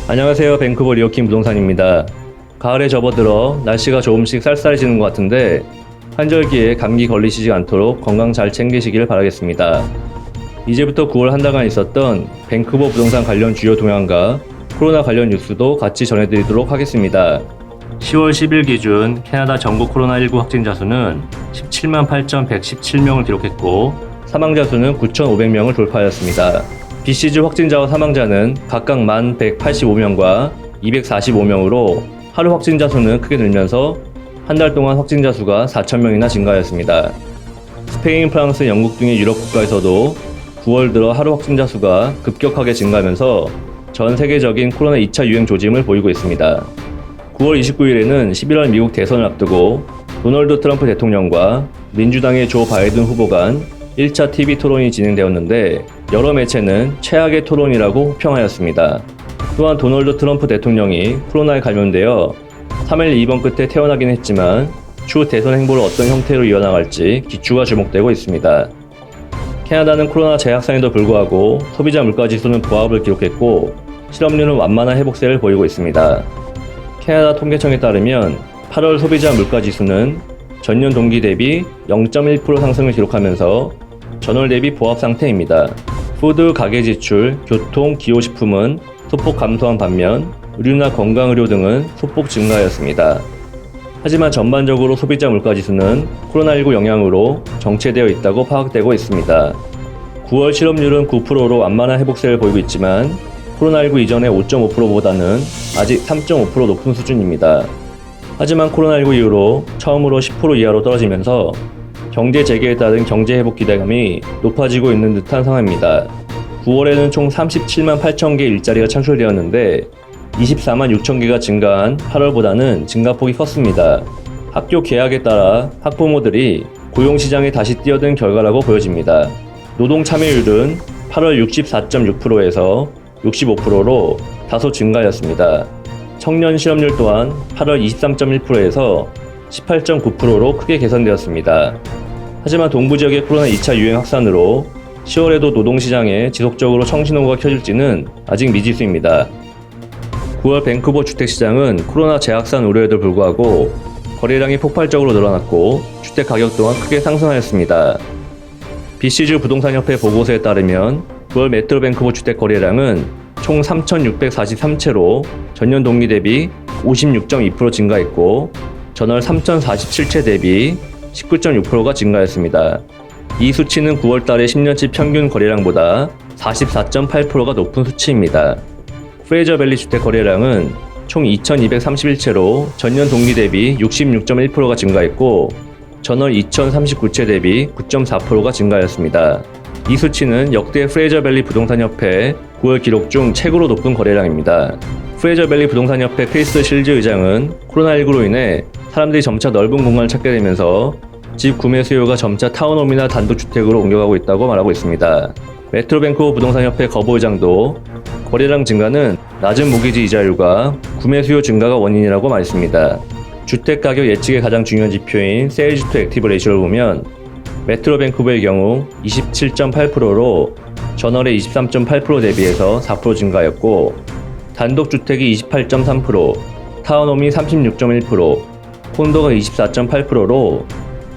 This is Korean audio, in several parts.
안녕하세요. 밴쿠버 리오킹 부동산입니다. 가을에 접어들어 날씨가 조금씩 쌀쌀해지는 것 같은데 환절기에 감기 걸리시지 않도록 건강 잘 챙기시길 바라겠습니다. 이제부터 9월 한 달간 있었던 밴쿠버 부동산 관련 주요 동향과 코로나 관련 뉴스도 같이 전해드리도록 하겠습니다. 10월 10일 기준 캐나다 전국 코로나19 확진자 수는 17만 8,117명을 기록했고 사망자 수는 9,500명을 돌파하였습니다. BC주 확진자와 사망자는 각각 1,185명과 245명으로 하루 확진자 수는 크게 늘면서 한 달 동안 확진자 수가 4,000명이나 증가하였습니다. 스페인, 프랑스, 영국 등의 유럽 국가에서도 9월 들어 하루 확진자 수가 급격하게 증가하면서 전 세계적인 코로나 2차 유행 조짐을 보이고 있습니다. 9월 29일에는 11월 미국 대선을 앞두고 도널드 트럼프 대통령과 민주당의 조 바이든 후보 간 1차 TV 토론이 진행되었는데 여러 매체는 최악의 토론이라고 호평하였습니다. 또한 도널드 트럼프 대통령이 코로나에 감염되어 3일 입원 끝에 퇴원하긴 했지만 추후 대선 행보를 어떤 형태로 이어나갈지 기추가 주목되고 있습니다. 캐나다는 코로나 재확산에도 불구하고 소비자 물가지수는 보합을 기록했고 실업률은 완만한 회복세를 보이고 있습니다. 캐나다 통계청에 따르면 8월 소비자 물가지수는 전년 동기 대비 0.1% 상승을 기록하면서 전월 대비 보합 상태입니다. 푸드, 가계지출, 교통, 기호식품은 소폭 감소한 반면 의류나 건강의료 등은 소폭 증가하였습니다. 하지만 전반적으로 소비자 물가지수는 코로나19 영향으로 정체되어 있다고 파악되고 있습니다. 9월 실업률은 9%로 완만한 회복세를 보이고 있지만 코로나19 이전의 5.5%보다는 아직 3.5% 높은 수준입니다. 하지만 코로나19 이후로 처음으로 10% 이하로 떨어지면서 경제 재개에 따른 경제 회복 기대감이 높아지고 있는 듯한 상황입니다. 9월에는 총 37만 8천 개의 일자리가 창출되었는데 24만 6천 개가 증가한 8월보다는 증가폭이 컸습니다. 학교 개학에 따라 학부모들이 고용시장에 다시 뛰어든 결과라고 보여집니다. 노동 참여율은 8월 64.6%에서 65%로 다소 증가하였습니다. 청년 실업률 또한 8월 23.1%에서 18.9%로 크게 개선되었습니다. 하지만 동부 지역의 코로나 2차 유행 확산으로 10월에도 노동시장에 지속적으로 청신호가 켜질지는 아직 미지수입니다. 9월 밴쿠버 주택시장은 코로나 재확산 우려에도 불구하고 거래량이 폭발적으로 늘어났고 주택 가격 또한 크게 상승하였습니다. BC주 부동산협회 보고서에 따르면 9월 메트로 밴쿠버 주택 거래량은 총 3,643채로 전년 동기 대비 56.2% 증가했고 전월 3,047채 대비 19.6%가 증가했습니다. 이 수치는 9월 달의 10년치 평균 거래량보다 44.8%가 높은 수치입니다. 프레이저밸리 주택 거래량은 총 2,231채로 전년 동기 대비 66.1%가 증가했고 전월 2,039채 대비 9.4%가 증가하였습니다. 이 수치는 역대 프레이저밸리 부동산협회 9월 기록 중 최고로 높은 거래량입니다. 프레이저밸리 부동산협회 크리스 실즈 의장은 코로나19로 인해 사람들이 점차 넓은 공간을 찾게 되면서 집 구매 수요가 점차 타운홈이나 단독주택으로 옮겨가고 있다고 말하고 있습니다. 메트로 밴쿠버 부동산협회 거부 의장도 거래량 증가는 낮은 모기지 이자율과 구매 수요 증가가 원인이라고 말했습니다. 주택 가격 예측의 가장 중요한 지표인 세일즈 투 액티브 레이쇼를 보면 메트로 밴쿠버의 경우 27.8%로 전월의 23.8% 대비해서 4% 증가하였고 단독주택이 28.3%, 타운홈이 36.1%, 콘도가 24.8%로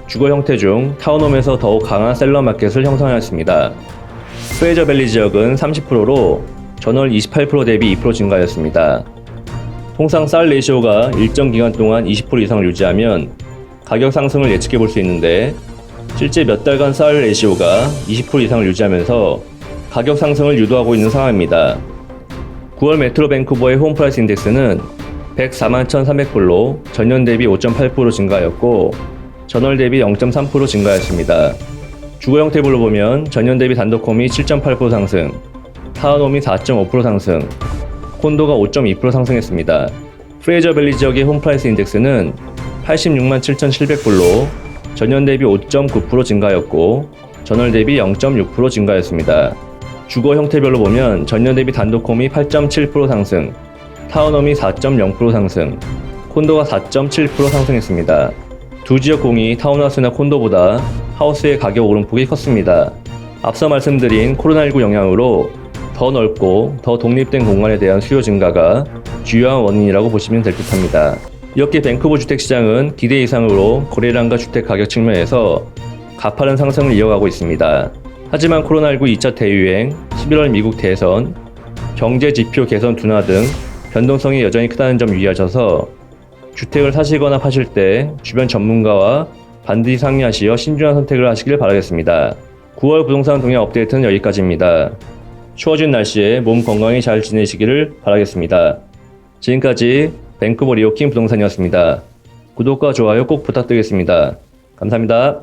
주거 형태 중 타운홈에서 더욱 강한 셀러 마켓을 형성하였습니다. 프레이저밸리 지역은 30%로 전월 28% 대비 2% 증가하였습니다. 통상 쌀 레이쇼가 일정 기간 동안 20% 이상을 유지하면 가격 상승을 예측해 볼 수 있는데 실제 몇 달간 쌀 레이쇼가 20% 이상을 유지하면서 가격 상승을 유도하고 있는 상황입니다. 9월 메트로 밴쿠버의 홈프라이스 인덱스는 104만 1,300불로 전년 대비 5.8% 증가하였고 전월 대비 0.3% 증가하였습니다. 주거 형태별로 보면 전년 대비 단독홈이 7.8% 상승, 타운홈이 4.5% 상승, 콘도가 5.2% 상승했습니다. 프레이저밸리 지역의 홈프라이스 인덱스는 86만 7,700불로 전년 대비 5.9% 증가하였고 전월 대비 0.6% 증가하였습니다. 주거 형태별로 보면 전년 대비 단독홈이 8.7% 상승, 타운홈이 4.0% 상승, 콘도가 4.7% 상승했습니다. 두 지역 공이 타운하우스나 콘도보다 하우스의 가격 오름폭이 컸습니다. 앞서 말씀드린 코로나19 영향으로 더 넓고 더 독립된 공간에 대한 수요 증가가 주요한 원인이라고 보시면 될 듯합니다. 이렇게 밴쿠버 주택시장은 기대 이상으로 거래량과 주택 가격 측면에서 가파른 상승을 이어가고 있습니다. 하지만 코로나19 2차 대유행, 11월 미국 대선, 경제 지표 개선 둔화 등 변동성이 여전히 크다는 점 유의하셔서 주택을 사시거나 파실 때 주변 전문가와 반드시 상의하시어 신중한 선택을 하시길 바라겠습니다. 9월 부동산 동향 업데이트는 여기까지입니다. 추워진 날씨에 몸 건강히 잘 지내시기를 바라겠습니다. 지금까지 밴쿠버 리오킹 부동산이었습니다. 구독과 좋아요 꼭 부탁드리겠습니다. 감사합니다.